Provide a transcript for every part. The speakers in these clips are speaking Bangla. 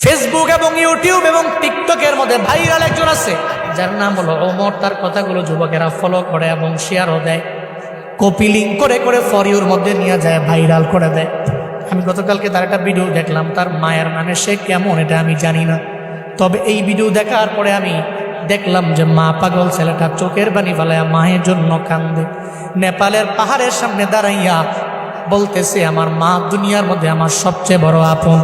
ফেসবুক এবং ইউটিউব এবং টিকটকের মধ্যে ভাইরাল একজন আছে যার নাম হলো ওমর। তার কথাগুলো যুবকেরা ফলো করে এবং শেয়ারও দেয়, কপি লিঙ্ক করে করে ফর ইউর মধ্যে নিয়ে যায়, ভাইরাল করে দেয়। আমি গতকালকে তার একটা ভিডিও দেখলাম, তার মায়ের মানে সে কেমন এটা আমি জানি না, তবে এই ভিডিও দেখার পরে আমি দেখলাম যে মা পাগল ছেলেটা চোখের পানি ফেলাইয়া মায়ের জন্য কান্দে। নেপালের পাহাড়ের সামনে দাঁড়াইয়া বলতেছে, আমার মা দুনিয়ার মধ্যে আমার সবচেয়ে বড় আপন।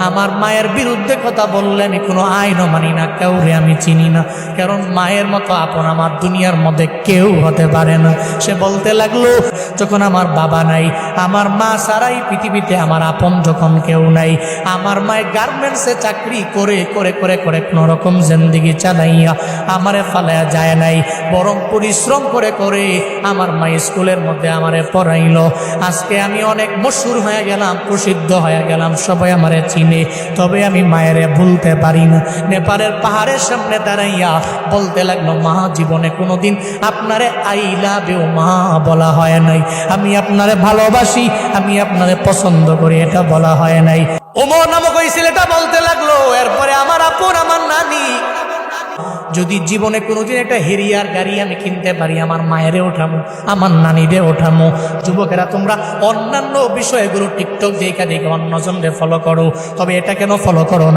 আমার মায়ের বিরুদ্ধে কথা বললে আমি কোনো আইনও মানি না, কাউরে আমি চিনি না, কারণ মায়ের মতো আপন আমার দুনিয়ার মধ্যে কেউ হতে পারে না। সে বলতে লাগলো, যখন আমার বাবা নাই, আমার মা ছাড়াই পৃথিবীতে আমার আপন যখন কেউ নাই, আমার মায়ের গার্মেন্টসে চাকরি করে করে করে করে কোনো রকম জিন্দেগি চালাইয়া আমারে ফালাইয়া যায় নাই, বরং পরিশ্রম করে করে আমার মা স্কুলের মধ্যে আমারে পড়াইল। আজকে আমি অনেক মশহুর হয়ে গেলাম, প্রসিদ্ধ হয়ে গেলাম, সবাই আমারে চিনে, তবে আমি মায়েরে ভুলতে পারি না। নেপালের পাহাড়ের সামনে দাঁড়াইয়া বলতে লাগলো, মা জীবনে কোনোদিন আপনারে আই লাভ ইউ মা বলা হয় নাই, আমি আপনারে ভালোবাসি, আমি আপনারে পছন্দ করি, এটা বলা হয় নাই। ওমর নামক ওই ছেলেটা বলতে লাগলো, এরপরে আমার আপন আমার নানি, যদি জীবনে কোনোদিন একটা হেরিয়ার গাড়ি আমি কিনতে পারি, আমার মায়েরে ওঠামো, আমার নানিরে ওঠামো। যুবকেরা তোমরা অন্যান্য বিষয়গুলো টিকটক দেখে দেখে অন্যজনকে ফলো করো, তবে এটা কেন ফলো করো না?